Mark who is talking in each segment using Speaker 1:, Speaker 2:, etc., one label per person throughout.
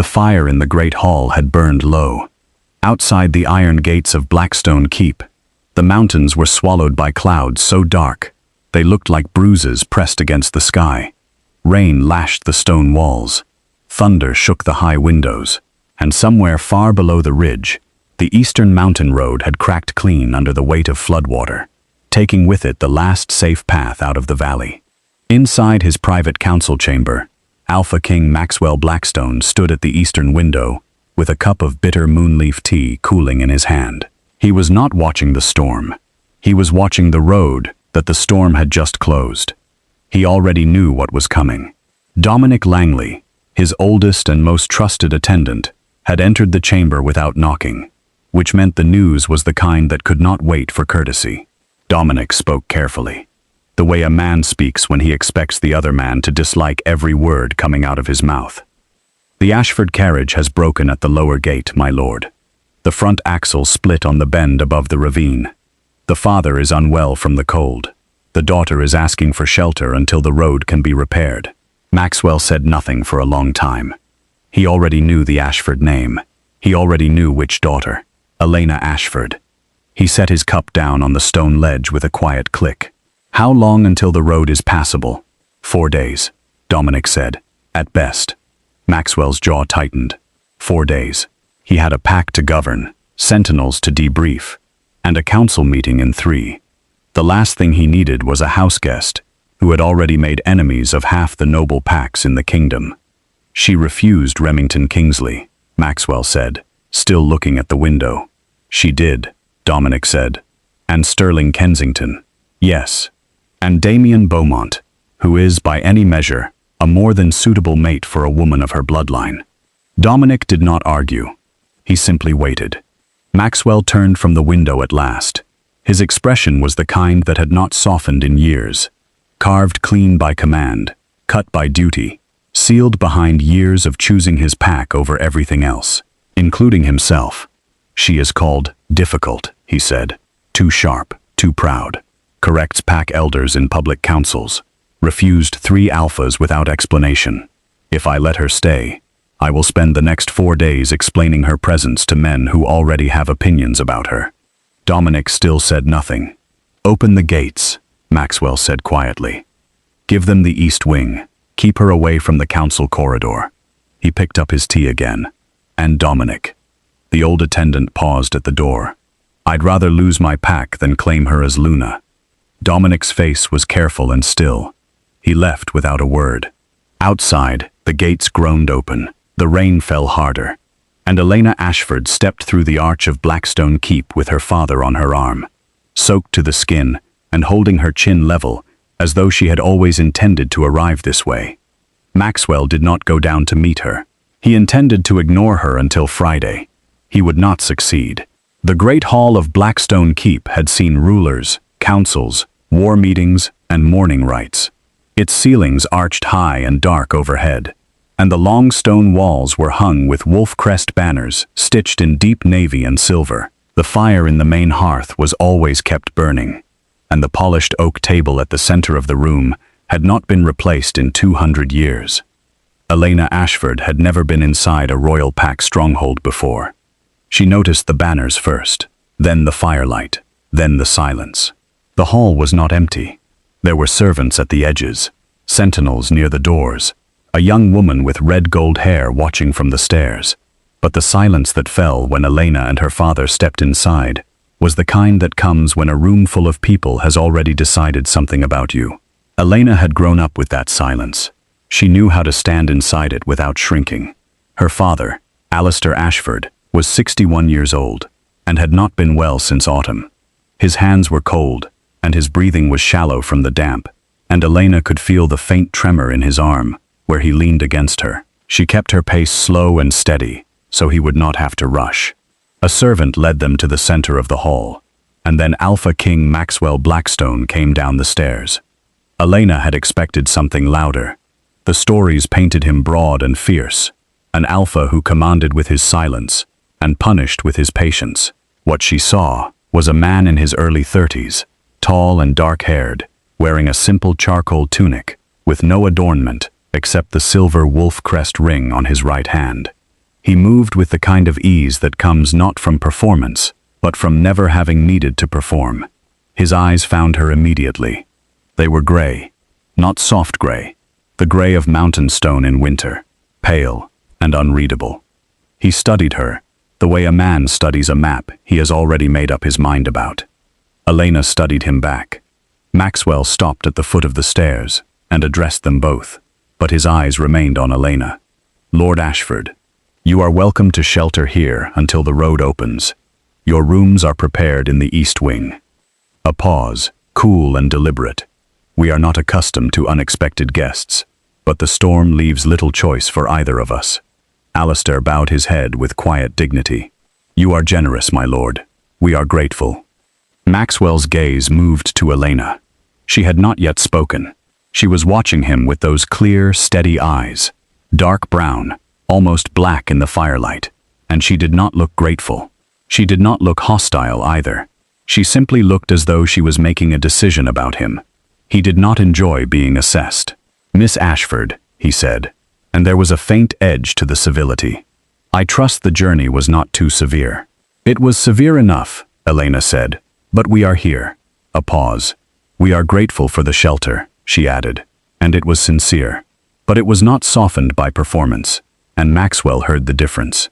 Speaker 1: The fire in the great hall had burned low. Outside the iron gates of Blackstone Keep, the mountains were swallowed by clouds so dark they looked like bruises pressed against the sky. Rain lashed the stone walls. Thunder shook the high windows, and somewhere far below the ridge, the eastern mountain road had cracked clean under the weight of floodwater, taking with it the last safe path out of the valley. Inside his private council chamber, Alpha King Maxwell Blackstone stood at the eastern window with a cup of bitter moonleaf tea cooling in his hand. He was not watching the storm. He was watching the road that the storm had just closed. He already knew what was coming. Dominic Langley, his oldest and most trusted attendant, had entered the chamber without knocking, which meant the news was the kind that could not wait for courtesy. Dominic spoke carefully, the way a man speaks when he expects the other man to dislike every word coming out of his mouth. The Ashford carriage has broken at the lower gate, my lord. The front axle split on the bend above the ravine. The father is unwell from the cold. The daughter is asking for shelter until the road can be repaired. Maxwell said nothing for a long time. He already knew the Ashford name. He already knew which daughter. Elena Ashford. He set his cup down on the stone ledge with a quiet click. How long until the road is passable? 4 days, Dominic said. At best. Maxwell's jaw tightened. 4 days. He had a pack to govern, sentinels to debrief, and a council meeting in 3. The last thing he needed was a house guest who had already made enemies of half the noble packs in the kingdom. She refused Remington Kingsley, Maxwell said, still looking at the window. She did, Dominic said. And Sterling Kensington. Yes. And Damien Beaumont, who is, by any measure, a more than suitable mate for a woman of her bloodline. Dominic did not argue. He simply waited. Maxwell turned from the window at last. His expression was the kind that had not softened in years. Carved clean by command, cut by duty, sealed behind years of choosing his pack over everything else, including himself. She is called difficult, he said. Too sharp, too proud. Corrects pack elders in public councils. Refused 3 alphas without explanation. If I let her stay, I will spend the next 4 days explaining her presence to men who already have opinions about her. Dominic still said nothing. Open the gates, Maxwell said quietly. Give them the east wing. Keep her away from the council corridor. He picked up his tea again. And Dominic. The old attendant paused at the door. I'd rather lose my pack than claim her as Luna. Dominic's face was careful and still. He left without a word. Outside, the gates groaned open. The rain fell harder, and Elena Ashford stepped through the arch of Blackstone Keep with her father on her arm, soaked to the skin and holding her chin level, as though she had always intended to arrive this way. Maxwell did not go down to meet her. He intended to ignore her until Friday. He would not succeed. The great hall of Blackstone Keep had seen rulers, councils, war meetings, and mourning rites. Its ceilings arched high and dark overhead, and the long stone walls were hung with wolf crest banners stitched in deep navy and silver. The fire in the main hearth was always kept burning, and the polished oak table at the center of the room had not been replaced in 200 years. Elena Ashford had never been inside a royal pack stronghold before. She noticed the banners first, then the firelight, then the silence. The hall was not empty. There were servants at the edges, sentinels near the doors, a young woman with red gold hair watching from the stairs. But the silence that fell when Elena and her father stepped inside was the kind that comes when a room full of people has already decided something about you. Elena had grown up with that silence. She knew how to stand inside it without shrinking. Her father, Alistair Ashford, was 61 years old and had not been well since autumn. His hands were cold, and his breathing was shallow from the damp, and Elena could feel the faint tremor in his arm, where he leaned against her. She kept her pace slow and steady, so he would not have to rush. A servant led them to the center of the hall, and then Alpha King Maxwell Blackstone came down the stairs. Elena had expected something louder. The stories painted him broad and fierce, an alpha who commanded with his silence and punished with his patience. What she saw was a man in his early 30s, tall and dark-haired, wearing a simple charcoal tunic, with no adornment except the silver wolf crest ring on his right hand. He moved with the kind of ease that comes not from performance, but from never having needed to perform. His eyes found her immediately. They were gray, not soft gray, the gray of mountain stone in winter, pale and unreadable. He studied her, the way a man studies a map he has already made up his mind about. Elena studied him back. Maxwell stopped at the foot of the stairs and addressed them both, but his eyes remained on Elena. "Lord Ashford, you are welcome to shelter here until the road opens. Your rooms are prepared in the east wing." A pause, cool and deliberate. "We are not accustomed to unexpected guests, but the storm leaves little choice for either of us." Alistair bowed his head with quiet dignity. "You are generous, my lord. We are grateful." Maxwell's gaze moved to Elena. She had not yet spoken. She was watching him with those clear, steady eyes, dark brown, almost black in the firelight, and she did not look grateful. She did not look hostile either. She simply looked as though she was making a decision about him. He did not enjoy being assessed. "Miss Ashford," he said, and there was a faint edge to the civility. "I trust the journey was not too severe." "It was severe enough," Elena said, "but we are here." A pause. "We are grateful for the shelter," she added, and it was sincere. But it was not softened by performance, and Maxwell heard the difference.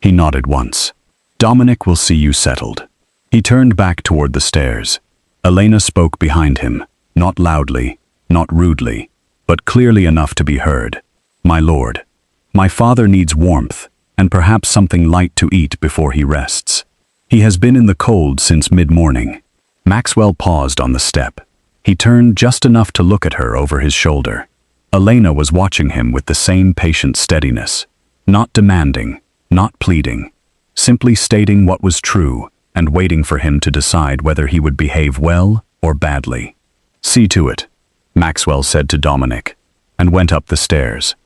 Speaker 1: He nodded once. "Dominic will see you settled." He turned back toward the stairs. Elena spoke behind him, not loudly, not rudely, but clearly enough to be heard. "My lord, my father needs warmth, and perhaps something light to eat before he rests. He has been in the cold since mid-morning." Maxwell paused on the step. He turned just enough to look at her over his shoulder. Elena was watching him with the same patient steadiness, not demanding, not pleading, simply stating what was true and waiting for him to decide whether he would behave well or badly. "See to it," Maxwell said to Dominic, and went up the stairs.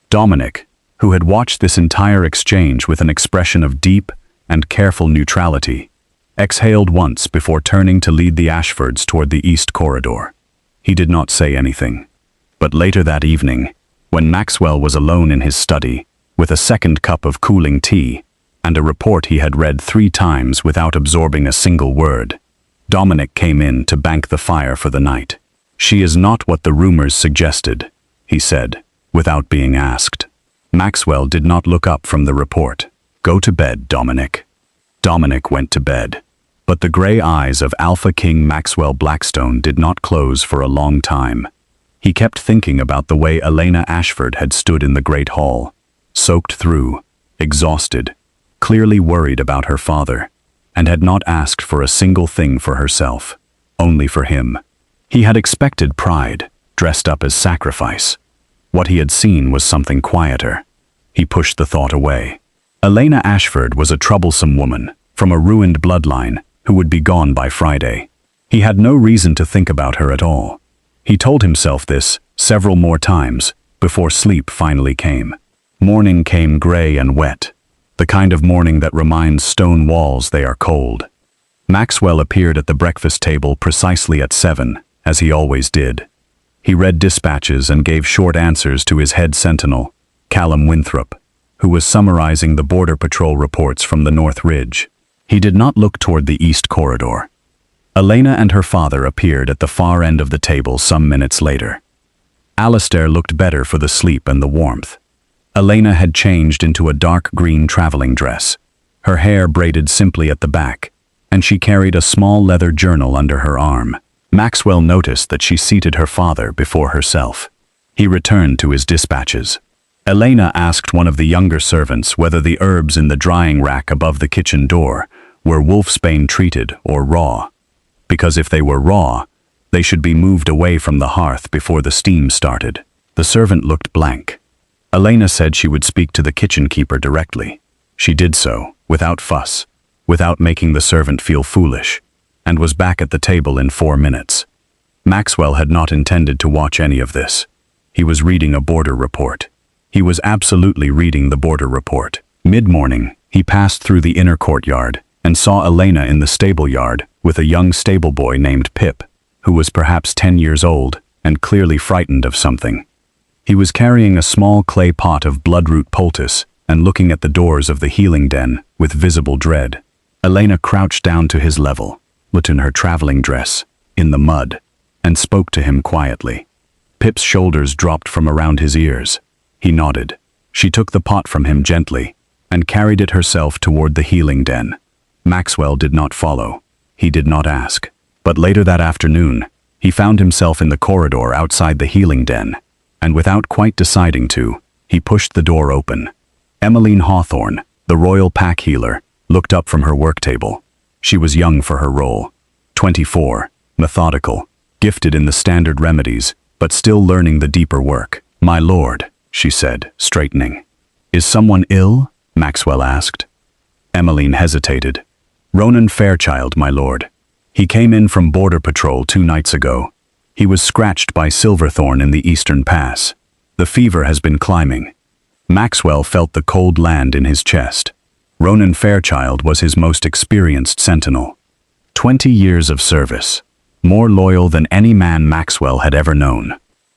Speaker 1: Dominic, who had watched this entire exchange with an expression of deep and careful neutrality, exhaled once before turning to lead the Ashfords toward the east corridor. He did not say anything. But later that evening, when Maxwell was alone in his study, with a second cup of cooling tea, and a report he had read 3 times without absorbing a single word, Dominic came in to bank the fire for the night. "She is not what the rumors suggested," he said, without being asked. Maxwell did not look up from the report. "Go to bed, Dominic." Dominic went to bed, but the gray eyes of Alpha King Maxwell Blackstone did not close for a long time. He kept thinking about the way Elena Ashford had stood in the great hall, soaked through, exhausted, clearly worried about her father, and had not asked for a single thing for herself, only for him. He had expected pride, dressed up as sacrifice. What he had seen was something quieter. He pushed the thought away. Elena Ashford was a troublesome woman, from a ruined bloodline, who would be gone by Friday. He had no reason to think about her at all. He told himself this several more times, before sleep finally came. Morning came gray and wet, the kind of morning that reminds stone walls they are cold. Maxwell appeared at the breakfast table precisely at 7, as he always did. He read dispatches and gave short answers to his head sentinel, Callum Winthrop, who was summarizing the Border Patrol reports from the North Ridge. He did not look toward the east corridor. Elena and her father appeared at the far end of the table some minutes later. Alistair looked better for the sleep and the warmth. Elena had changed into a dark green traveling dress, her hair braided simply at the back, and she carried a small leather journal under her arm. Maxwell noticed that she seated her father before herself. He returned to his dispatches. Elena asked one of the younger servants whether the herbs in the drying rack above the kitchen door were wolfsbane treated or raw, because if they were raw, they should be moved away from the hearth before the steam started. The servant looked blank. Elena said she would speak to the kitchen keeper directly. She did so, without fuss, without making the servant feel foolish, and was back at the table in 4 minutes. Maxwell had not intended to watch any of this. He was reading a border report. He was absolutely reading the border report. Mid-morning, he passed through the inner courtyard and saw Elena in the stable yard with a young stable boy named Pip, who was perhaps 10 years old and clearly frightened of something. He was carrying a small clay pot of bloodroot poultice and looking at the doors of the healing den with visible dread. Elena crouched down to his level, lit in her traveling dress, in the mud, and spoke to him quietly. Pip's shoulders dropped from around his ears. He nodded. She took the pot from him gently and carried it herself toward the healing den. Maxwell did not follow. He did not ask. But later that afternoon, he found himself in the corridor outside the healing den, and without quite deciding to, he pushed the door open. Emmeline Hawthorne, the royal pack healer, looked up from her work table. She was young for her role. 24, methodical, gifted in the standard remedies, but still learning the deeper work. "My lord," she said, straightening. "Is someone ill?" Maxwell asked. Emmeline hesitated. "Ronan Fairchild, my lord. He came in from border patrol 2 nights ago. He was scratched by Silverthorn in the eastern pass. The fever has been climbing." Maxwell felt the cold land in his chest. Ronan Fairchild was his most experienced sentinel. 20 years of service, more loyal than any man Maxwell had ever known.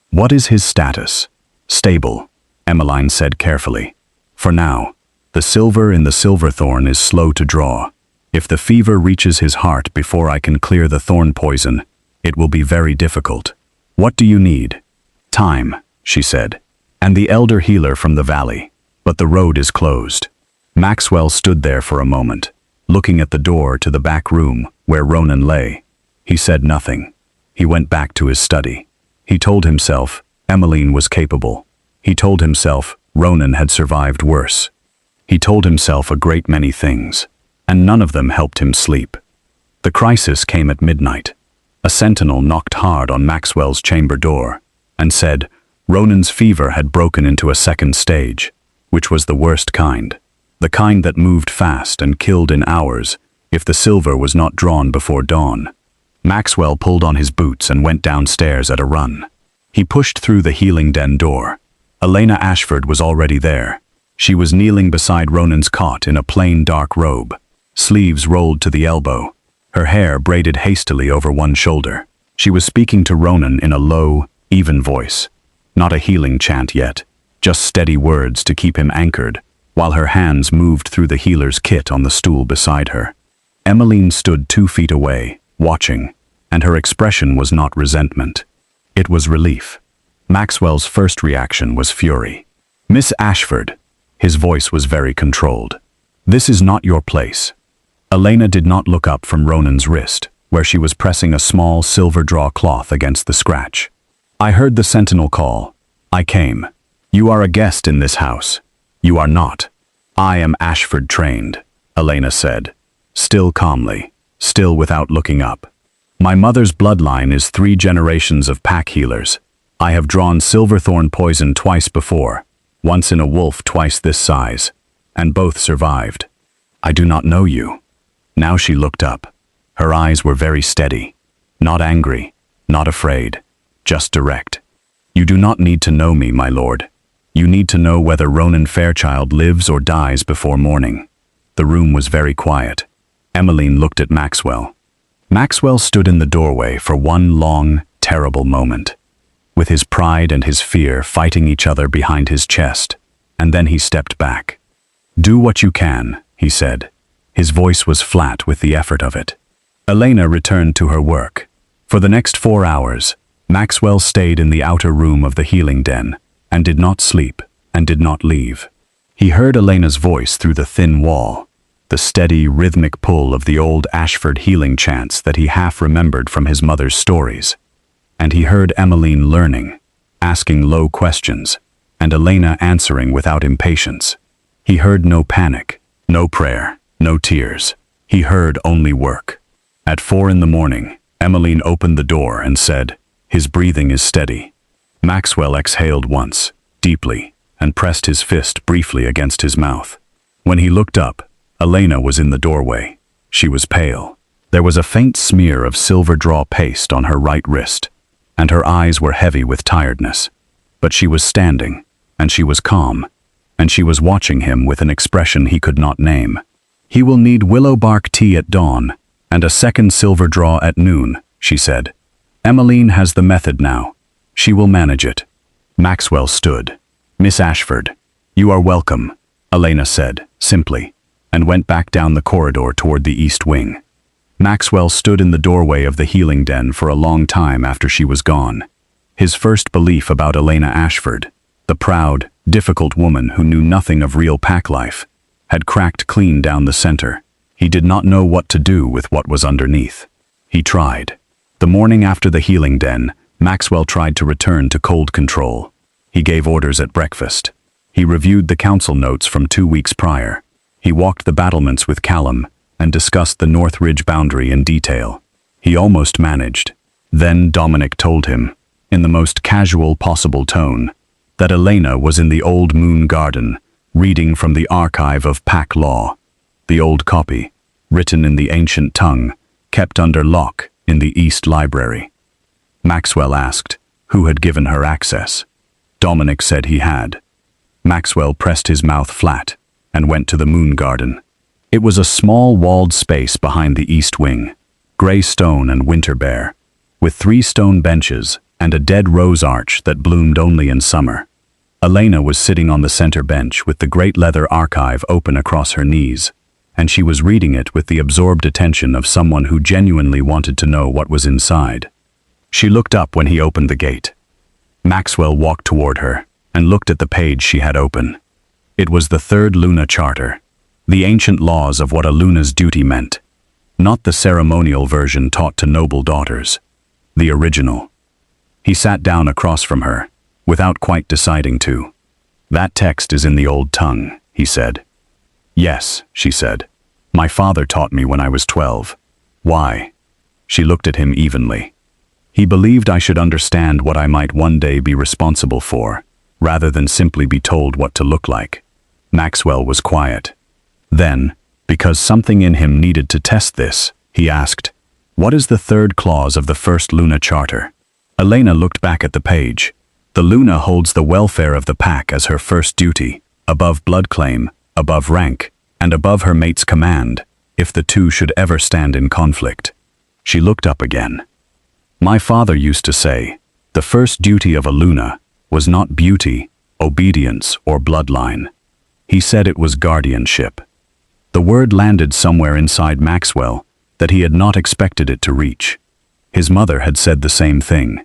Speaker 1: "What is his status?" "Stable," Emmeline said carefully. "For now. The silver in the Silverthorn is slow to draw. If the fever reaches his heart before I can clear the thorn poison, it will be very difficult." "What do you need?" "Time," she said, "and the elder healer from the valley, but the road is closed." Maxwell stood there for a moment, looking at the door to the back room where Ronan lay. He said nothing. He went back to his study. He told himself Emmeline was capable. He told himself Ronan had survived worse. He told himself a great many things, and none of them helped him sleep. The crisis came at midnight. A sentinel knocked hard on Maxwell's chamber door and said Ronan's fever had broken into a second stage, which was the worst kind. The kind that moved fast and killed in hours if the silver was not drawn before dawn. Maxwell pulled on his boots and went downstairs at a run. He pushed through the healing den door. Elena Ashford was already there. She was kneeling beside Ronan's cot in a plain dark robe, sleeves rolled to the elbow, her hair braided hastily over one shoulder. She was speaking to Ronan in a low, even voice. Not a healing chant yet, just steady words to keep him anchored, while her hands moved through the healer's kit on the stool beside her. Emmeline stood 2 feet away, watching, and her expression was not resentment. It was relief. Maxwell's first reaction was fury. "Miss Ashford," his voice was very controlled. "This is not your place." Elena did not look up from Ronan's wrist, where she was pressing a small silver draw cloth against the scratch. "I heard the sentinel call. I came. You are a guest in this house. You are not." "I am Ashford trained," Elena said, still calmly, still without looking up. "My mother's bloodline is 3 generations of pack healers. I have drawn silverthorn poison twice before, once in a wolf twice this size, and both survived. I do not know you." Now she looked up. Her eyes were very steady, not angry, not afraid, just direct. "You do not need to know me, my lord. You need to know whether Ronan Fairchild lives or dies before morning." The room was very quiet. Emmeline looked at Maxwell. Maxwell stood in the doorway for one long, terrible moment, with his pride and his fear fighting each other behind his chest, and then he stepped back. "Do what you can," he said. His voice was flat with the effort of it. Elena returned to her work. For the next 4 hours, Maxwell stayed in the outer room of the healing den, and did not sleep, and did not leave. He heard Elena's voice through the thin wall, the steady, rhythmic pull of the old Ashford healing chants that he half remembered from his mother's stories. And he heard Emmeline learning, asking low questions, and Elena answering without impatience. He heard no panic, no prayer, no tears. He heard only work. At 4 in the morning, Emmeline opened the door and said, "His breathing is steady." Maxwell exhaled once, deeply, and pressed his fist briefly against his mouth. When he looked up, Elena was in the doorway. She was pale. There was a faint smear of silver draw paste on her right wrist, and her eyes were heavy with tiredness. But she was standing, and she was calm, and she was watching him with an expression he could not name. "He will need willow bark tea at dawn, and a second silver draw at noon," she said. "Emmeline has the method now. She will manage it." Maxwell stood. "Miss Ashford, you are welcome." Elena said, simply, and went back down the corridor toward the east wing. Maxwell stood in the doorway of the healing den for a long time after she was gone. His first belief about Elena Ashford, the proud, difficult woman who knew nothing of real pack life, had cracked clean down the center. He did not know what to do with what was underneath. He tried. The morning after the healing den, Maxwell tried to return to cold control. He gave orders at breakfast. He reviewed the council notes from 2 weeks prior. He walked the battlements with Callum and discussed the North Ridge boundary in detail. He almost managed. Then Dominic told him, in the most casual possible tone, that Elena was in the old Moon Garden, reading from the archive of Pack Law. The old copy, written in the ancient tongue, kept under lock in the East Library. Maxwell asked who had given her access. Dominic said he had. Maxwell pressed his mouth flat and went to the Moon Garden. It was a small walled space behind the east wing, gray stone and winter bare, with 3 stone benches and a dead rose arch that bloomed only in summer. Elena was sitting on the center bench with the great leather archive open across her knees, and she was reading it with the absorbed attention of someone who genuinely wanted to know what was inside. She looked up when he opened the gate. Maxwell walked toward her and looked at the page she had open. It was the Third Luna Charter, the ancient laws of what a Luna's duty meant. Not the ceremonial version taught to noble daughters. The original. He sat down across from her, without quite deciding to. That text is in the old tongue, he said. Yes, she said. My father taught me when I was 12. Why? She looked at him evenly. He believed I should understand what I might one day be responsible for, rather than simply be told what to look like. Maxwell was quiet. Then, because something in him needed to test this, he asked, "What is the 3rd clause of the First Luna Charter?" Elena looked back at the page. The Luna holds the welfare of the pack as her first duty, above blood claim, above rank, and above her mate's command, if the two should ever stand in conflict. She looked up again. My father used to say, the first duty of a Luna was not beauty, obedience, or bloodline. He said it was guardianship. The word landed somewhere inside Maxwell that he had not expected it to reach. His mother had said the same thing,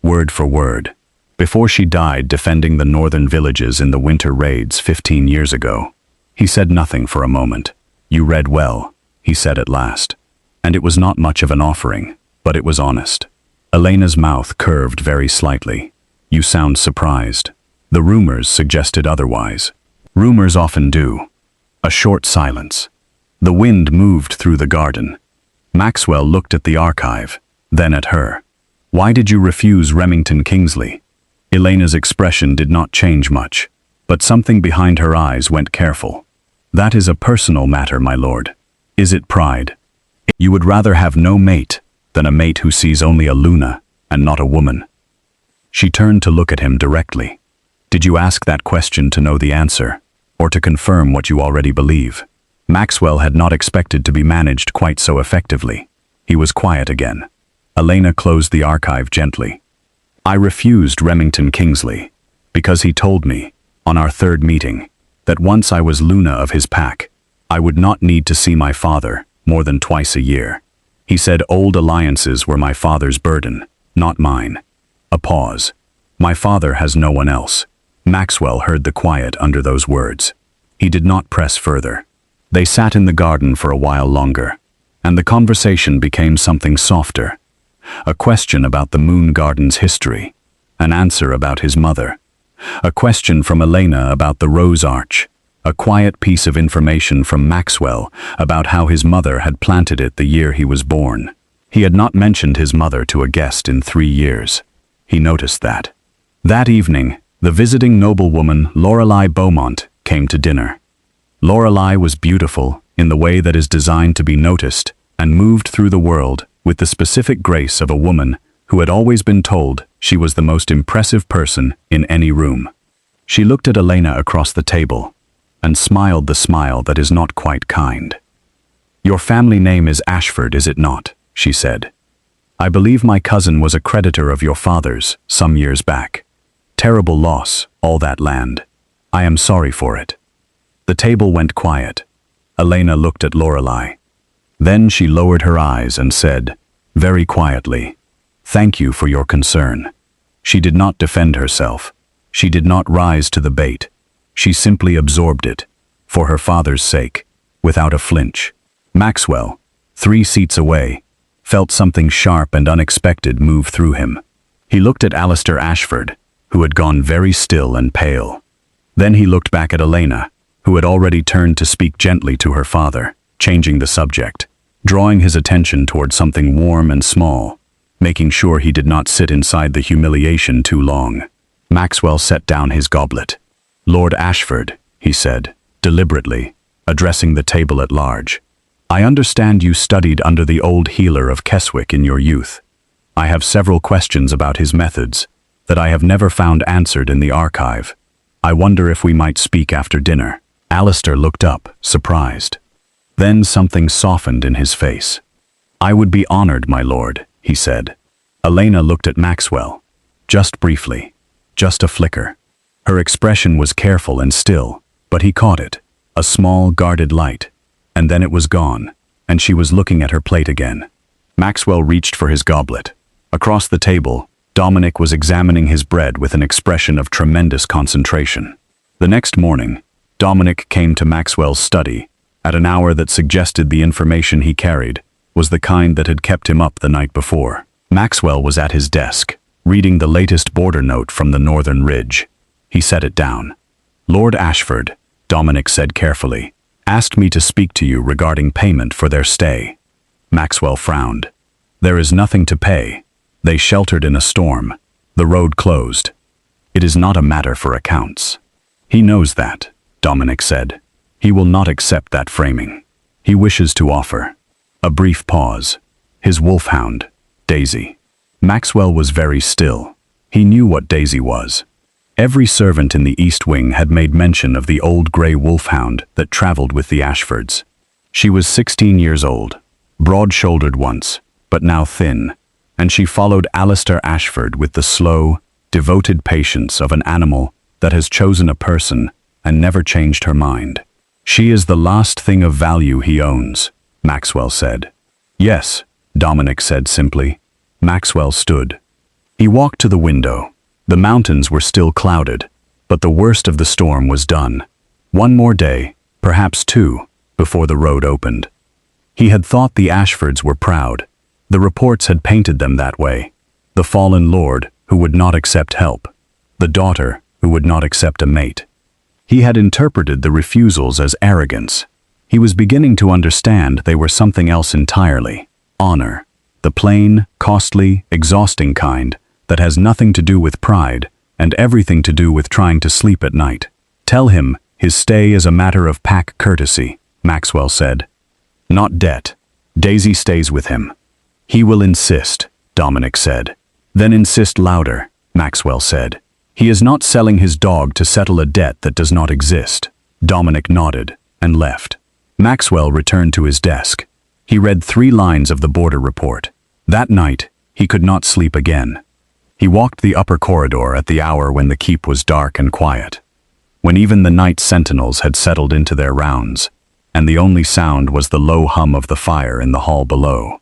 Speaker 1: word for word, before she died defending the northern villages in the winter raids 15 years ago. He said nothing for a moment. You read well, he said at last. And it was not much of an offering, but it was honest. Elena's mouth curved very slightly. You sound surprised. The rumors suggested otherwise. Rumors often do. A short silence. The wind moved through the garden. Maxwell looked at the archive, then at her. Why did you refuse Remington Kingsley? Elena's expression did not change much, but something behind her eyes went careful. That is a personal matter, my lord. Is it pride? You would rather have no mate than a mate who sees only a Luna and not a woman. She turned to look at him directly. Did you ask that question to know the answer, or to confirm what you already believe? Maxwell had not expected to be managed quite so effectively. He was quiet again. Elena closed the archive gently. I refused Remington Kingsley because he told me, on our 3rd meeting, that once I was Luna of his pack, I would not need to see my father more than twice a year. He said old alliances were my father's burden, not mine. A pause. My father has no one else. Maxwell heard the quiet under those words. He did not press further. They sat in the garden for a while longer, and the conversation became something softer. A question about the Moon Garden's history, an answer about his mother, a question from Elena about the Rose Arch, a quiet piece of information from Maxwell about how his mother had planted it the year he was born. He had not mentioned his mother to a guest in 3 years. He noticed that. That evening, the visiting noblewoman Lorelei Beaumont came to dinner. Lorelei was beautiful in the way that is designed to be noticed and moved through the world with the specific grace of a woman who had always been told she was the most impressive person in any room. She looked at Elena across the table and smiled the smile that is not quite kind. Your family name is Ashford, is it not? She said. I believe my cousin was a creditor of your father's some years back. Terrible loss, all that land. I am sorry for it. The table went quiet. Elena looked at Lorelei. Then she lowered her eyes and said, very quietly, "Thank you for your concern." She did not defend herself. She did not rise to the bait. She simply absorbed it, for her father's sake, without a flinch. Maxwell, 3 seats away, felt something sharp and unexpected move through him. He looked at Elena Ashford, who had gone very still and pale. Then he looked back at Elena, who had already turned to speak gently to her father, changing the subject, drawing his attention toward something warm and small, making sure he did not sit inside the humiliation too long. Maxwell set down his goblet. "Lord Ashford," he said, deliberately, addressing the table at large, "I understand you studied under the old healer of Keswick in your youth. I have several questions about his methods that I have never found answered in the archive. I wonder if we might speak after dinner." Alistair looked up, surprised. Then something softened in his face. "I would be honored, my lord," he said. Elena looked at Maxwell. Just briefly. Just a flicker. Her expression was careful and still, but he caught it. A small, guarded light. And then it was gone, and she was looking at her plate again. Maxwell reached for his goblet. Across the table, Dominic was examining his bread with an expression of tremendous concentration. The next morning, Dominic came to Maxwell's study at an hour that suggested the information he carried was the kind that had kept him up the night before. Maxwell was at his desk, reading the latest border note from the Northern Ridge. He set it down. "Lord Ashford," Dominic said carefully, "asked me to speak to you regarding payment for their stay." Maxwell frowned. "There is nothing to pay. They sheltered in a storm. The road closed. It is not a matter for accounts." "He knows that," Dominic said. "He will not accept that framing. He wishes to offer." A brief pause. His wolfhound, Daisy. Maxwell was very still. He knew what Daisy was. Every servant in the East Wing had made mention of the old grey wolfhound that traveled with the Ashfords. She was 16 years old, broad-shouldered once, but now thin, and she followed Alistair Ashford with the slow, devoted patience of an animal that has chosen a person and never changed her mind. "She is the last thing of value he owns," Maxwell said. "Yes," Dominic said simply. Maxwell stood. He walked to the window. The mountains were still clouded, but the worst of the storm was done. One more day, perhaps 2, before the road opened. He had thought the Ashfords were proud. The reports had painted them that way. The fallen lord who would not accept help. The daughter who would not accept a mate. He had interpreted the refusals as arrogance. He was beginning to understand they were something else entirely. Honor. The plain, costly, exhausting kind that has nothing to do with pride and everything to do with trying to sleep at night. "Tell him his stay is a matter of pack courtesy," Maxwell said. "Not debt. Daisy stays with him." "He will insist," Dominic said. "Then insist louder," Maxwell said. "He is not selling his dog to settle a debt that does not exist." Dominic nodded and left. Maxwell returned to his desk. He read 3 lines of the border report. That night, he could not sleep again. He walked the upper corridor at the hour when the keep was dark and quiet, when even the night sentinels had settled into their rounds, and the only sound was the low hum of the fire in the hall below.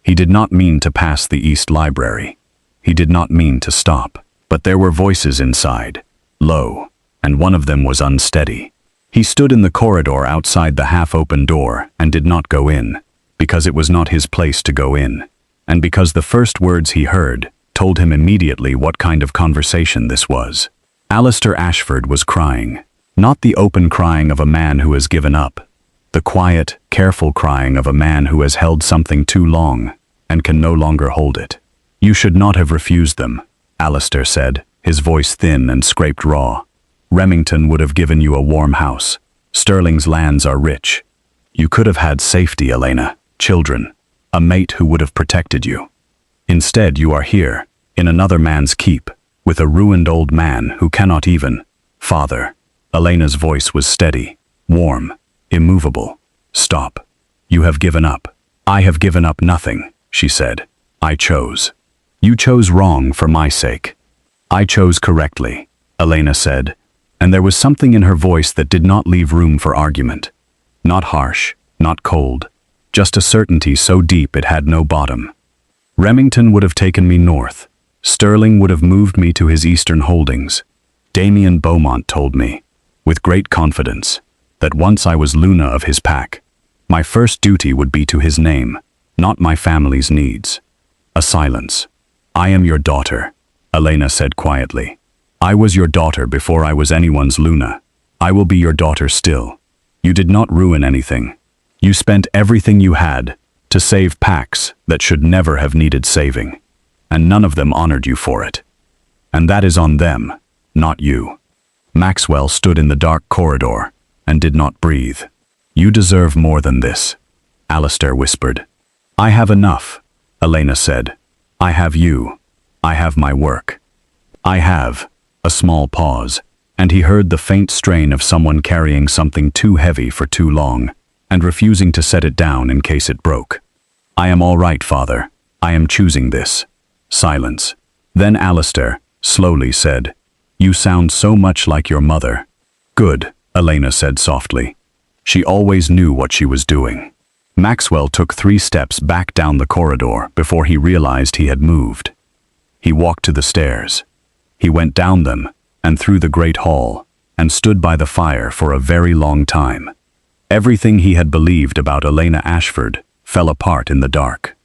Speaker 1: He did not mean to pass the East Library. He did not mean to stop. But there were voices inside, low, and one of them was unsteady. He stood in the corridor outside the half-open door and did not go in, because it was not his place to go in, and because the first words he heard told him immediately what kind of conversation this was. Alistair Ashford was crying, not the open crying of a man who has given up, the quiet, careful crying of a man who has held something too long and can no longer hold it. "You should not have refused them," Alistair said, his voice thin and scraped raw. "Remington would have given you a warm house. Sterling's lands are rich. You could have had safety, Elena, children, a mate who would have protected you. Instead, you are here, in another man's keep, with a ruined old man who cannot even—" "Father." Elena's voice was steady, warm, immovable. "Stop. You have given up." "I have given up nothing," she said. "I chose. You chose wrong for my sake." "I chose correctly," Elena said. and there was something in her voice that did not leave room for argument. Not harsh, not cold, just a certainty so deep it had no bottom. Remington would have taken me north. Sterling would have moved me to his eastern holdings. Damien Beaumont told me, with great confidence, that once I was Luna of his pack, my first duty would be to his name, not my family's needs. A silence. "I am your daughter," Elena said quietly. "I was your daughter before I was anyone's Luna. I will be your daughter still. You did not ruin anything. You spent everything you had to save packs that should never have needed saving, and none of them honored you for it. And that is on them, not you." Maxwell stood in the dark corridor and did not breathe. "You deserve more than this," Alistair whispered. "I have enough," Elena said. "I have you. I have my work. I have." A small pause, and he heard the faint strain of someone carrying something too heavy for too long, and refusing to set it down in case it broke. "I am all right, Father. I am choosing this." Silence. Then Alistair, slowly, said, "You sound so much like your mother." "Good," Elena said softly. She always knew what she was doing. Maxwell took 3 steps back down the corridor before he realized he had moved. He walked to the stairs. He went down them and through the great hall and stood by the fire for a very long time. Everything he had believed about Elena Ashford fell apart in the dark.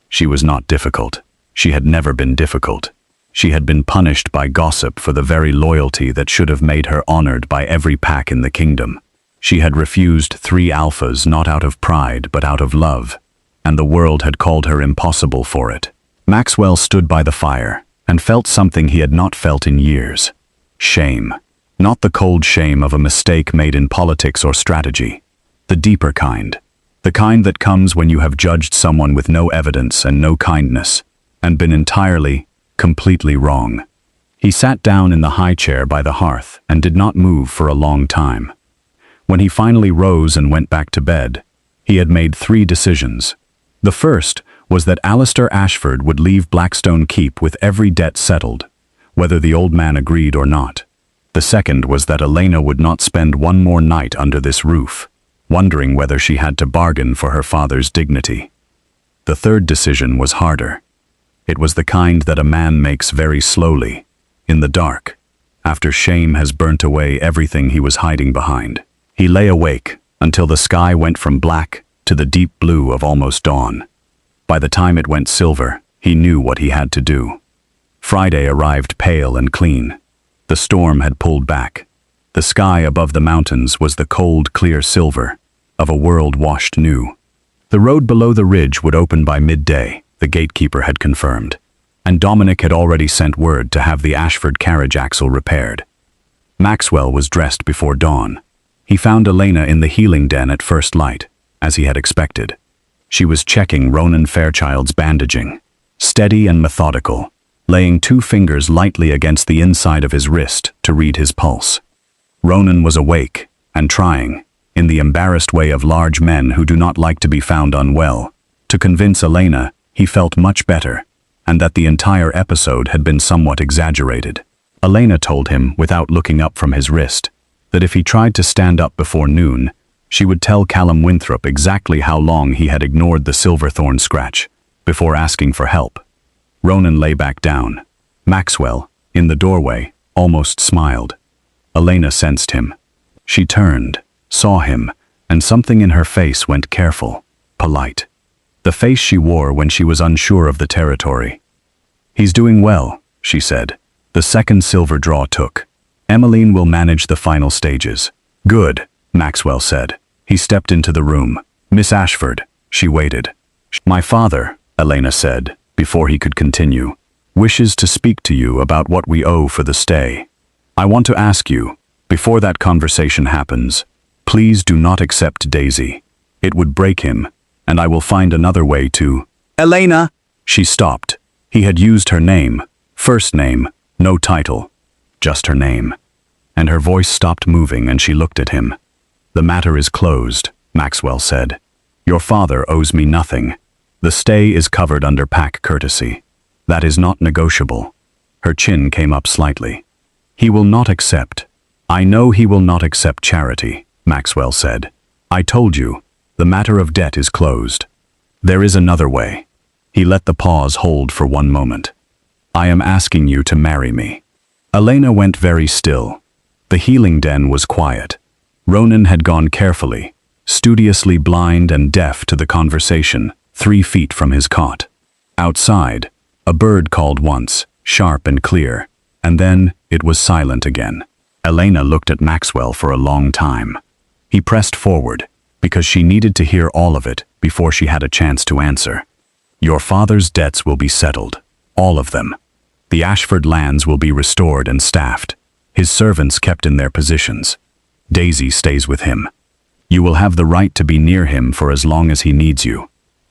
Speaker 1: She was not difficult. She had never been difficult. She had been punished by gossip for the very loyalty that should have made her honored by every pack in the kingdom. She had refused 3 alphas not out of pride but out of love, and the world had called her impossible for it. Maxwell stood by the fire and felt something he had not felt in years. Shame. Not the cold shame of a mistake made in politics or strategy. The deeper kind. The kind that comes when you have judged someone with no evidence and no kindness, and been entirely, completely wrong. He sat down in the high chair by the hearth and did not move for a long time. When he finally rose and went back to bed, he had made 3 decisions. The first was that Alistair Ashford would leave Blackstone Keep with every debt settled, whether the old man agreed or not. The second was that Elena would not spend one more night under this roof, wondering whether she had to bargain for her father's dignity. The third decision was harder. It was the kind that a man makes very slowly, in the dark, after shame has burnt away everything he was hiding behind. He lay awake until the sky went from black to the deep blue of almost dawn. By the time it went silver, he knew what he had to do. Friday arrived pale and clean. The storm had pulled back. The sky above the mountains was the cold, clear silver of a world washed new. The road below the ridge would open by midday, the gatekeeper had confirmed, and Dominic had already sent word to have the Ashford carriage axle repaired. Maxwell was dressed before dawn. He found Elena in the healing den at first light, as he had expected. She was checking Ronan Fairchild's bandaging, steady and methodical, laying 2 fingers lightly against the inside of his wrist to read his pulse. Ronan was awake and trying, in the embarrassed way of large men who do not like to be found unwell, to convince Elena he felt much better, and that the entire episode had been somewhat exaggerated. Elena told him, without looking up from his wrist, that if he tried to stand up before noon, she would tell Callum Winthrop exactly how long he had ignored the Silverthorn scratch, before asking for help. Ronan lay back down. Maxwell, in the doorway, almost smiled. Elena sensed him. She turned, saw him, and something in her face went careful, polite. The face she wore when she was unsure of the territory. "He's doing well," she said. The second silver draw took. "Emmeline will manage the final stages." "Good," Maxwell said. He stepped into the room. "Miss Ashford." She waited. "My father," Elena said, before he could continue, "wishes to speak to you about what we owe for the stay. I want to ask you, before that conversation happens, please do not accept Daisy. It would break him, and I will find another way to—" "Elena!" She stopped. He had used her name, first name, no title, just her name. And her voice stopped moving and she looked at him. "The matter is closed," Maxwell said. "Your father owes me nothing. The stay is covered under pack courtesy. That is not negotiable." Her chin came up slightly. "He will not accept. I know he will not accept charity, Maxwell said. I told you, the matter of debt is closed. There is another way. He let the pause hold for one moment. I am asking you to marry me. Elena went very still. The healing den was quiet. Ronan had gone carefully, studiously blind and deaf to the conversation, 3 feet from his cot. Outside, a bird called once, sharp and clear, and then it was silent again. Elena looked at Maxwell for a long time. He pressed forward, because she needed to hear all of it before she had a chance to answer. Your father's debts will be settled, all of them. The Ashford lands will be restored and staffed, his servants kept in their positions. Daisy stays with him. You will have the right to be near him for as long as he needs you,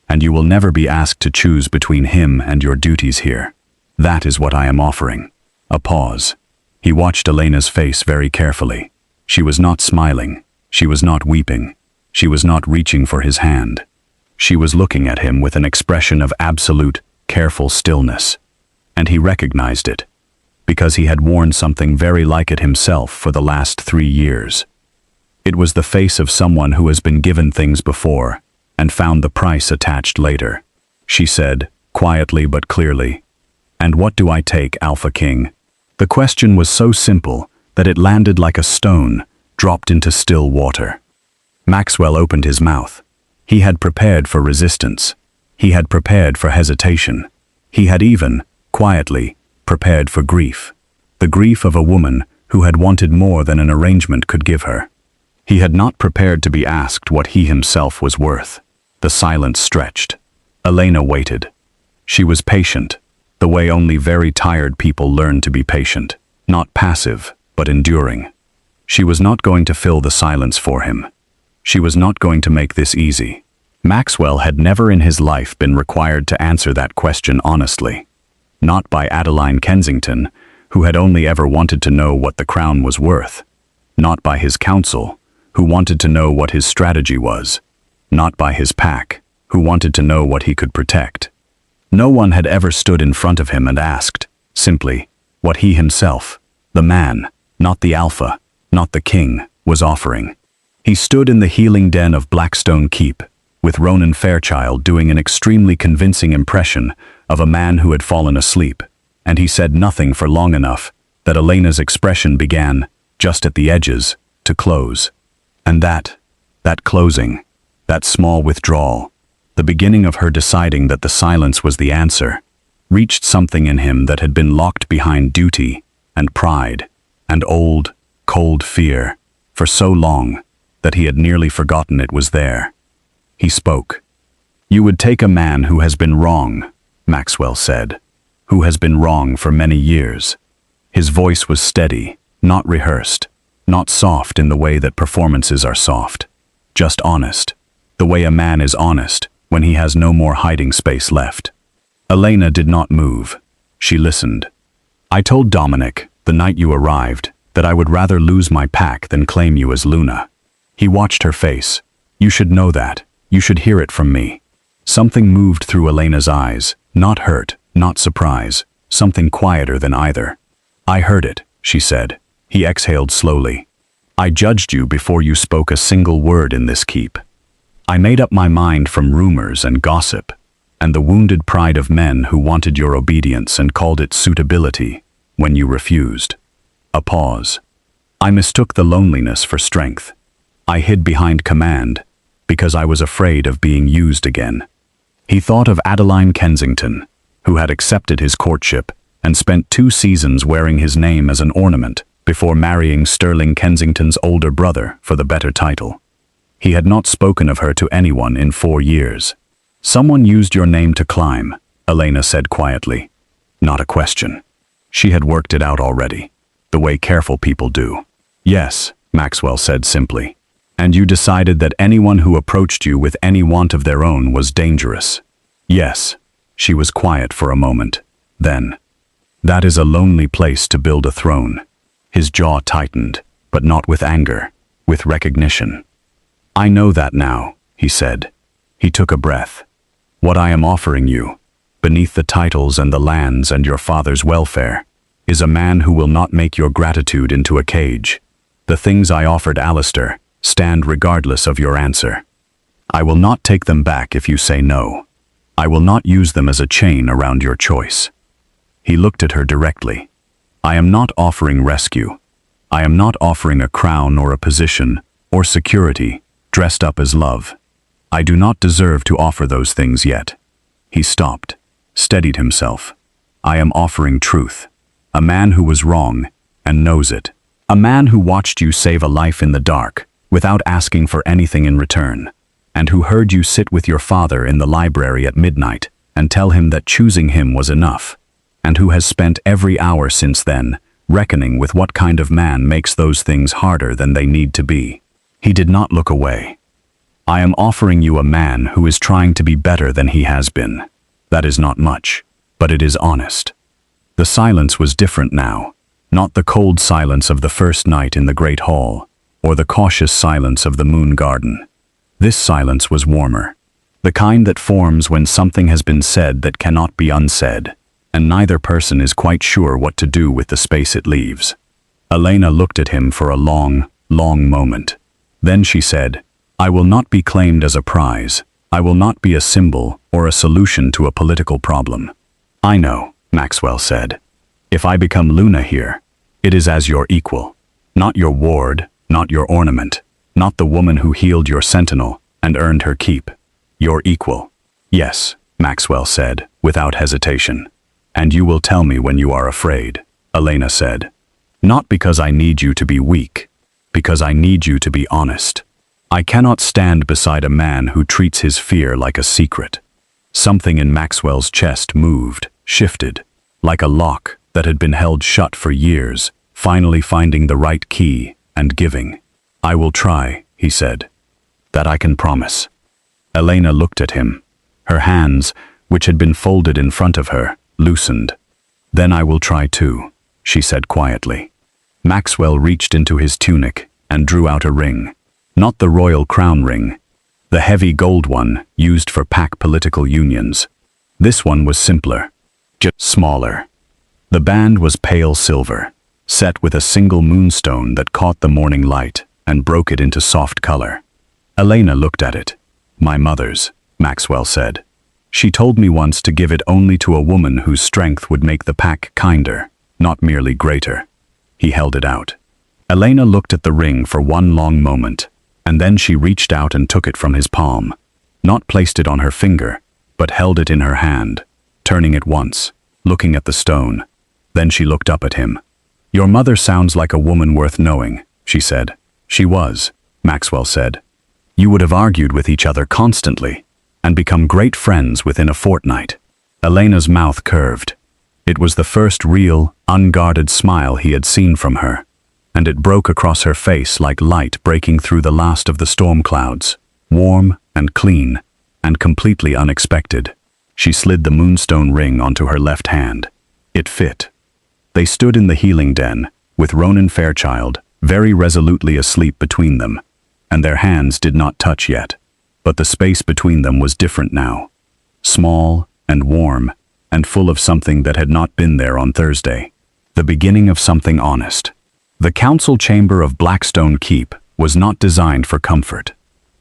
Speaker 1: and you will never be asked to choose between him and your duties here. That is what I am offering. A pause. He watched Elena's face very carefully. She was not smiling. She was not weeping. She was not reaching for his hand. She was looking at him with an expression of absolute, careful stillness. And he recognized it, because he had worn something very like it himself for the last 3 years. It was the face of someone who has been given things before and found the price attached later. She said, quietly but clearly, "And what do I take, Alpha King?" The question was so simple that it landed like a stone, dropped into still water. Maxwell opened his mouth. He had prepared for resistance. He had prepared for hesitation. He had even, quietly, prepared for grief. The grief of a woman who had wanted more than an arrangement could give her. He had not prepared to be asked what he himself was worth. The silence stretched. Elena waited. She was patient, the way only very tired people learn to be patient, not passive, but enduring. She was not going to fill the silence for him. She was not going to make this easy. Maxwell had never in his life been required to answer that question honestly. Not by Adeline Kensington, who had only ever wanted to know what the crown was worth. Not by his counsel, who wanted to know what his strategy was. Not by his pack, who wanted to know what he could protect. No one had ever stood in front of him and asked, simply, what he himself, the man, not the alpha, not the king, was offering. He stood in the healing den of Blackstone Keep, with Ronan Fairchild doing an extremely convincing impression of a man who had fallen asleep, and he said nothing for long enough that Elena's expression began, just at the edges, to close. And that closing, that small withdrawal, the beginning of her deciding that the silence was the answer, reached something in him that had been locked behind duty and pride and old, cold fear for so long that he had nearly forgotten it was there. He spoke. "You would take a man who has been wrong," Maxwell said, "who has been wrong for many years." His voice was steady, not rehearsed, not soft in the way that performances are soft, just honest, the way a man is honest when he has no more hiding space left. Elena did not move. She listened. "I told Dominic, the night you arrived, that I would rather lose my pack than claim you as Luna." He watched her face. "You should know that. You should hear it from me." Something moved through Elena's eyes, not hurt, not surprise, something quieter than either. "I heard it," she said. He exhaled slowly. "I judged you before you spoke a single word in this keep. I made up my mind from rumors and gossip, and the wounded pride of men who wanted your obedience and called it suitability, when you refused." A pause. "I mistook the loneliness for strength. I hid behind command, because I was afraid of being used again." He thought of Adeline Kensington, who had accepted his courtship and spent 2 seasons wearing his name as an ornament before marrying Sterling Kensington's older brother for the better title. He had not spoken of her to anyone in 4 years. "Someone used your name to climb," Elena said quietly. Not a question. She had worked it out already, the way careful people do. "Yes," Maxwell said simply. "And you decided that anyone who approached you with any want of their own was dangerous." "Yes." She was quiet for a moment. Then, "That is a lonely place to build a throne." His jaw tightened, but not with anger, with recognition. "I know that now," he said. He took a breath. "What I am offering you, beneath the titles and the lands and your father's welfare, is a man who will not make your gratitude into a cage, The things I offered Alistair stand regardless of your answer. I will not take them back if you say no. I will not use them as a chain around your choice." He looked at her directly. "I am not offering rescue. I am not offering a crown or a position or security dressed up as love. I do not deserve to offer those things yet." He stopped, steadied himself. "I am offering truth. A man who was wrong and knows it. A man who watched you save a life in the dark without asking for anything in return, and who heard you sit with your father in the library at midnight and tell him that choosing him was enough, and who has spent every hour since then reckoning with what kind of man makes those things harder than they need to be." He did not look away. "I am offering you a man who is trying to be better than he has been. That is not much, but it is honest." The silence was different now, not the cold silence of the first night in the great hall, or the cautious silence of the moon garden. This silence was warmer, the kind that forms when something has been said that cannot be unsaid, and neither person is quite sure what to do with the space it leaves. Elena looked at him for a long, long moment. Then she said, "I will not be claimed as a prize. I will not be a symbol or a solution to a political problem." "I know," Maxwell said. "If I become Luna here, it is as your equal. Not your ward, not your ornament, not the woman who healed your sentinel and earned her keep. Your equal." "Yes," Maxwell said, without hesitation. "And you will tell me when you are afraid," Elena said. "Not because I need you to be weak, because I need you to be honest. I cannot stand beside a man who treats his fear like a secret." Something in Maxwell's chest moved, shifted, like a lock that had been held shut for years, finally finding the right key and giving. "I will try," he said. "That I can promise." Elena looked at him. Her hands, which had been folded in front of her, loosened. "Then I will try too," she said quietly. Maxwell reached into his tunic and drew out a ring. Not the royal crown ring, the heavy gold one used for pack political unions. This one was simpler, just smaller. The band was pale silver, set with a single moonstone that caught the morning light and broke it into soft color. Elena looked at it. "My mother's," Maxwell said. "She told me once to give it only to a woman whose strength would make the pack kinder, not merely greater." He held it out. Elena looked at the ring for one long moment, and then she reached out and took it from his palm. Not placed it on her finger, but held it in her hand, turning it once, looking at the stone. Then she looked up at him. "Your mother sounds like a woman worth knowing," she said. "She was," Maxwell said. "You would have argued with each other constantly, and become great friends within a fortnight." Elena's mouth curved. It was the first real, unguarded smile he had seen from her, and it broke across her face like light breaking through the last of the storm clouds, warm and clean, and completely unexpected. She slid the moonstone ring onto her left hand. It fit. They stood in the healing den, with Ronan Fairchild very resolutely asleep between them, and their hands did not touch yet. But the space between them was different now. Small and warm, and full of something that had not been there on Thursday. The beginning of something honest. The council chamber of Blackstone Keep was not designed for comfort.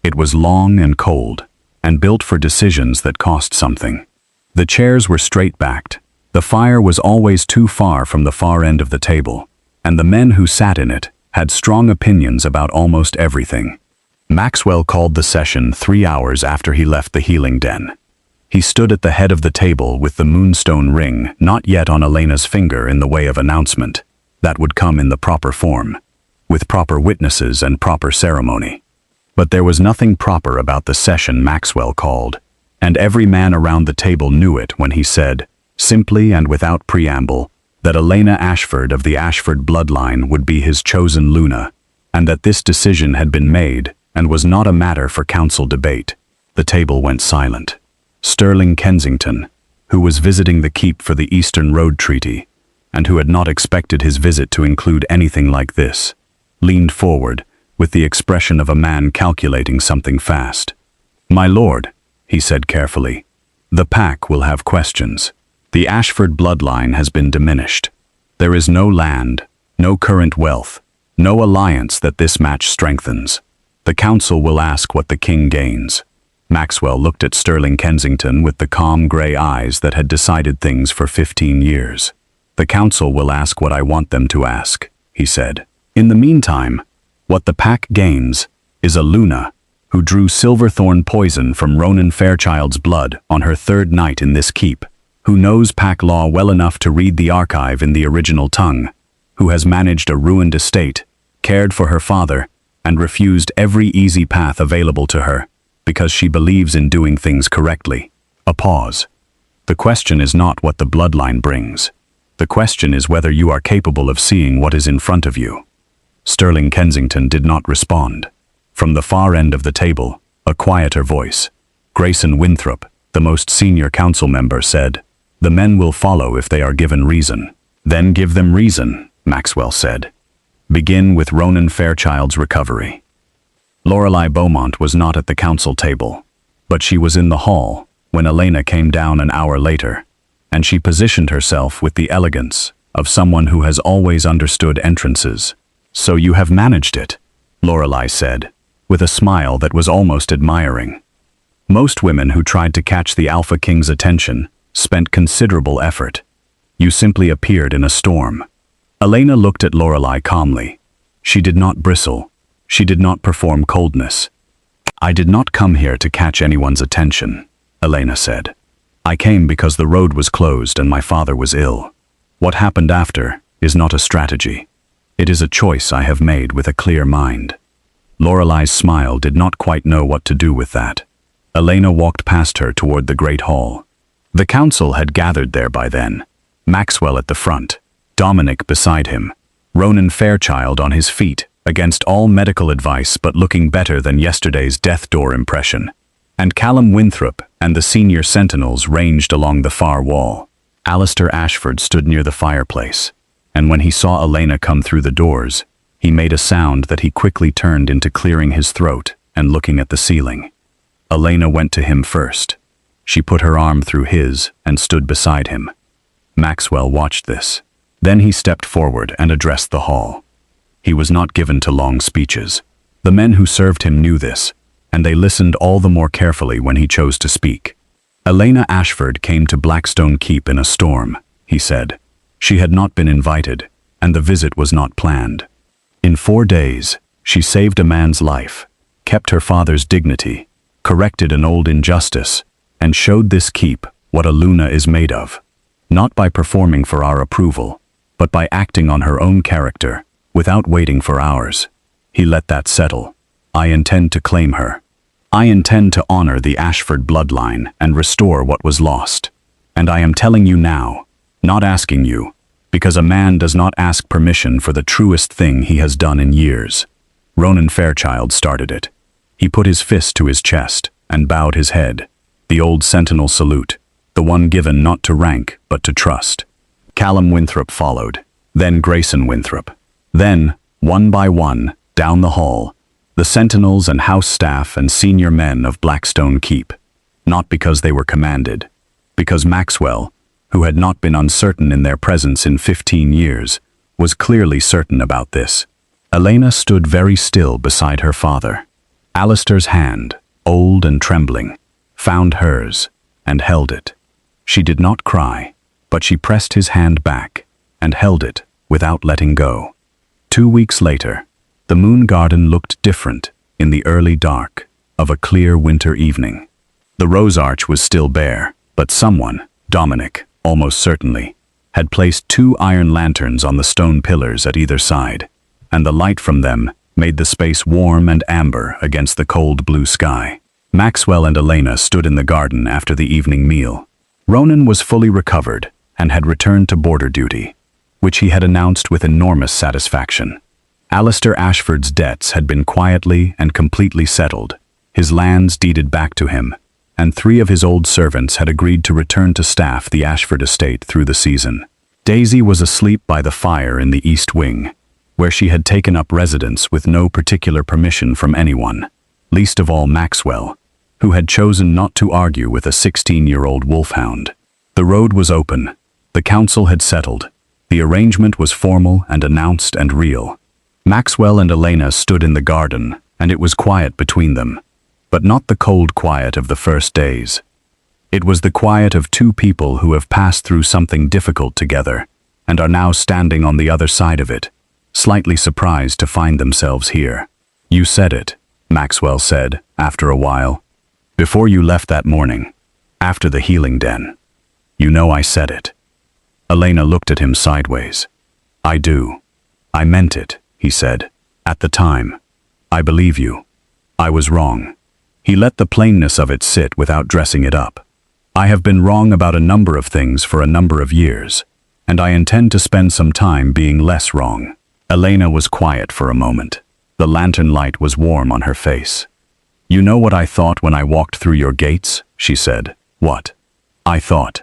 Speaker 1: It was long and cold, and built for decisions that cost something. The chairs were straight-backed. The fire was always too far from the far end of the table, and the men who sat in it had strong opinions about almost everything. Maxwell called the session 3 hours after he left the healing den. He stood at the head of the table with the moonstone ring not yet on Elena's finger in the way of announcement. That would come in the proper form, with proper witnesses and proper ceremony. But there was nothing proper about the session Maxwell called, and every man around the table knew it when he said, simply and without preamble, that Elena Ashford of the Ashford bloodline would be his chosen Luna, and that this decision had been made and was not a matter for council debate. The table went silent. Sterling Kensington, who was visiting the keep for the Eastern Road Treaty, and who had not expected his visit to include anything like this, leaned forward with the expression of a man calculating something fast. "My lord," he said carefully, "the pack will have questions. The Ashford bloodline has been diminished. There is no land, no current wealth, No alliance that this match strengthens. The council will ask what the king gains. Maxwell looked at Sterling Kensington with the calm grey eyes that had decided things for 15 years. The council will ask what I want them to ask, he said. In the meantime, what the pack gains is a Luna who drew silverthorn poison from Ronan Fairchild's blood on her third night in this keep, who knows pack law well enough to read the archive in the original tongue, who has managed a ruined estate, cared for her father, and refused every easy path available to her, because she believes in doing things correctly. A pause. The question is not what the bloodline brings. The question is whether you are capable of seeing what is in front of you. Sterling Kensington did not respond. From the far end of the table, a quieter voice, Grayson Winthrop, the most senior council member, said, "The men will follow if they are given reason." "Then give them reason," Maxwell said. "Begin with Ronan Fairchild's recovery." Lorelei Beaumont was not at the council table, but she was in the hall when Elena came down an hour later, and she positioned herself with the elegance of someone who has always understood entrances. "So you have managed it," Lorelei said, with a smile that was almost admiring. Most women who tried to catch the Alpha King's attention spent considerable effort. You simply appeared in a storm. Elena looked at Lorelei calmly. She did not bristle. She did not perform coldness. "I did not come here to catch anyone's attention," Elena said. "I came because the road was closed and my father was ill. What happened after is not a strategy. It is a choice I have made with a clear mind." Lorelei's smile did not quite know what to do with that. Elena walked past her toward the great hall. The council had gathered there by then. Maxwell at the front, Dominic beside him, Ronan Fairchild on his feet, against all medical advice but looking better than yesterday's death door impression, and Callum Winthrop and the senior sentinels ranged along the far wall. Alistair Ashford stood near the fireplace, and when he saw Elena come through the doors, he made a sound that he quickly turned into clearing his throat and looking at the ceiling. Elena went to him first. She put her arm through his and stood beside him. Maxwell watched this. Then he stepped forward and addressed the hall. He was not given to long speeches. The men who served him knew this, and they listened all the more carefully when he chose to speak. "Elena Ashford came to Blackstone Keep in a storm," he said. "She had not been invited, and the visit was not planned. In 4 days, she saved a man's life, kept her father's dignity, corrected an old injustice, and showed this keep what a Luna is made of. Not by performing for our approval, but by acting on her own character, without waiting for ours. He let that settle. I intend to claim her. I intend to honor the Ashford bloodline and restore what was lost. And I am telling you now, not asking you, because a man does not ask permission for the truest thing he has done in years." Ronan Fairchild started it. He put his fist to his chest and bowed his head, the old sentinel salute, the one given not to rank but to trust. Callum Winthrop followed, then Grayson Winthrop. Then, one by one, down the hall, the sentinels and house staff and senior men of Blackstone Keep, not because they were commanded, because Maxwell, who had not been uncertain in their presence in 15 years, was clearly certain about this. Elena stood very still beside her father. Alistair's hand, old and trembling, found hers and held it. She did not cry, but she pressed his hand back and held it without letting go. 2 weeks later, the moon garden looked different in the early dark of a clear winter evening. The rose arch was still bare, but someone, Dominic, almost certainly, had placed 2 iron lanterns on the stone pillars at either side, and the light from them made the space warm and amber against the cold blue sky. Maxwell and Elena stood in the garden after the evening meal. Ronan was fully recovered and had returned to border duty, which he had announced with enormous satisfaction. Alistair Ashford's debts had been quietly and completely settled, his lands deeded back to him, and 3 of his old servants had agreed to return to staff the Ashford estate through the season. Daisy was asleep by the fire in the east wing, where she had taken up residence with no particular permission from anyone, least of all Maxwell, who had chosen not to argue with a 16-year-old wolfhound. The road was open. The council had settled. The arrangement was formal and announced and real. Maxwell and Elena stood in the garden, and it was quiet between them, but not the cold quiet of the first days. It was the quiet of two people who have passed through something difficult together, and are now standing on the other side of it, slightly surprised to find themselves here. "You said it," Maxwell said, after a while. "Before you left that morning, after the healing den. You know I said it." Elena looked at him sideways. "I do. I meant it," he said. "At the time. I believe you. I was wrong." He let the plainness of it sit without dressing it up. "I have been wrong about a number of things for a number of years, and I intend to spend some time being less wrong." Elena was quiet for a moment. The lantern light was warm on her face. "You know what I thought when I walked through your gates?" she said. "What?" "I thought,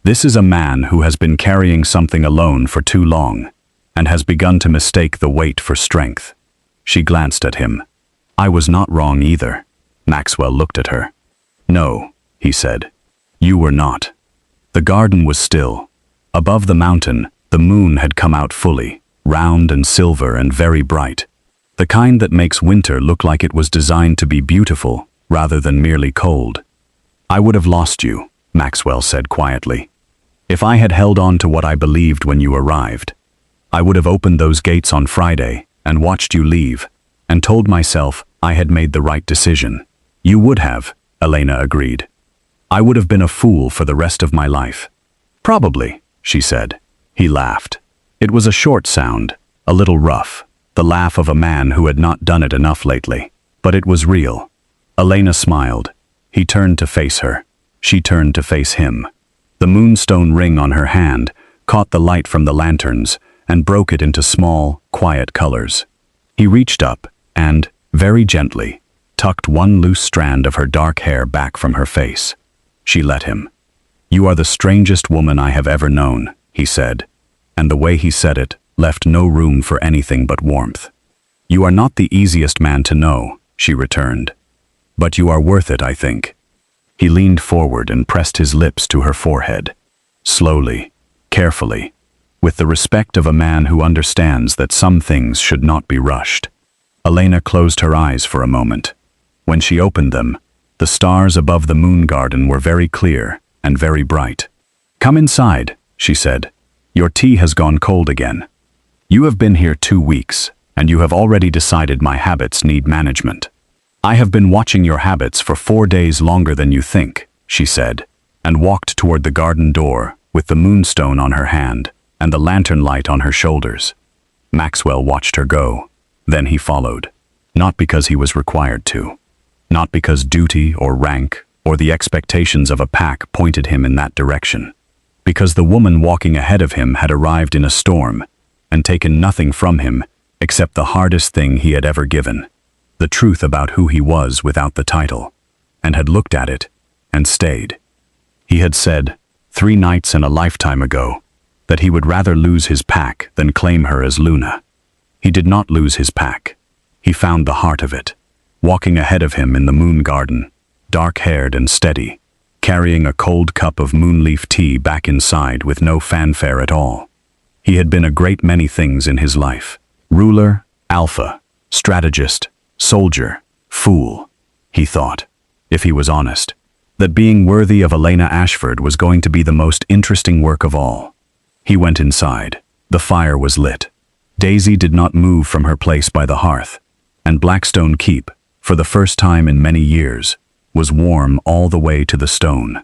Speaker 1: this is a man who has been carrying something alone for too long, and has begun to mistake the weight for strength." She glanced at him. "I was not wrong either." Maxwell looked at her. "No," he said. "You were not." The garden was still. Above the mountain, the moon had come out fully, round and silver and very bright. The kind that makes winter look like it was designed to be beautiful, rather than merely cold. "I would have lost you," Maxwell said quietly. "If I had held on to what I believed when you arrived. I would have opened those gates on Friday, and watched you leave, and told myself I had made the right decision." "You would have," Elena agreed. "I would have been a fool for the rest of my life." "Probably," she said. He laughed. It was a short sound, a little rough, the laugh of a man who had not done it enough lately. But it was real. Elena smiled. He turned to face her. She turned to face him. The moonstone ring on her hand caught the light from the lanterns and broke it into small, quiet colors. He reached up and, very gently, tucked one loose strand of her dark hair back from her face. She let him. "You are the strangest woman I have ever known," he said, and the way he said it left no room for anything but warmth. "You are not the easiest man to know," she returned. "But you are worth it, I think." He leaned forward and pressed his lips to her forehead. Slowly, carefully, with the respect of a man who understands that some things should not be rushed. Elena closed her eyes for a moment. When she opened them, the stars above the moon garden were very clear and very bright. "Come inside," she said. "Your tea has gone cold again. You have been here 2 weeks, and you have already decided my habits need management." "I have been watching your habits for 4 days longer than you think," she said, and walked toward the garden door with the moonstone on her hand and the lantern light on her shoulders. Maxwell watched her go. Then he followed, not because he was required to, not because duty or rank or the expectations of a pack pointed him in that direction, because the woman walking ahead of him had arrived in a storm and taken nothing from him except the hardest thing he had ever given, the truth about who he was without the title, and had looked at it and stayed. He had said, 3 nights and a lifetime ago, that he would rather lose his pack than claim her as Luna. He did not lose his pack. He found the heart of it, walking ahead of him in the moon garden, dark-haired and steady, carrying a cold cup of moonleaf tea back inside with no fanfare at all. He had been a great many things in his life. Ruler, alpha, strategist, soldier, fool, he thought, if he was honest, that being worthy of Elena Ashford was going to be the most interesting work of all. He went inside. The fire was lit. Daisy did not move from her place by the hearth, and Blackstone Keep, for the first time in many years, was warm all the way to the stone.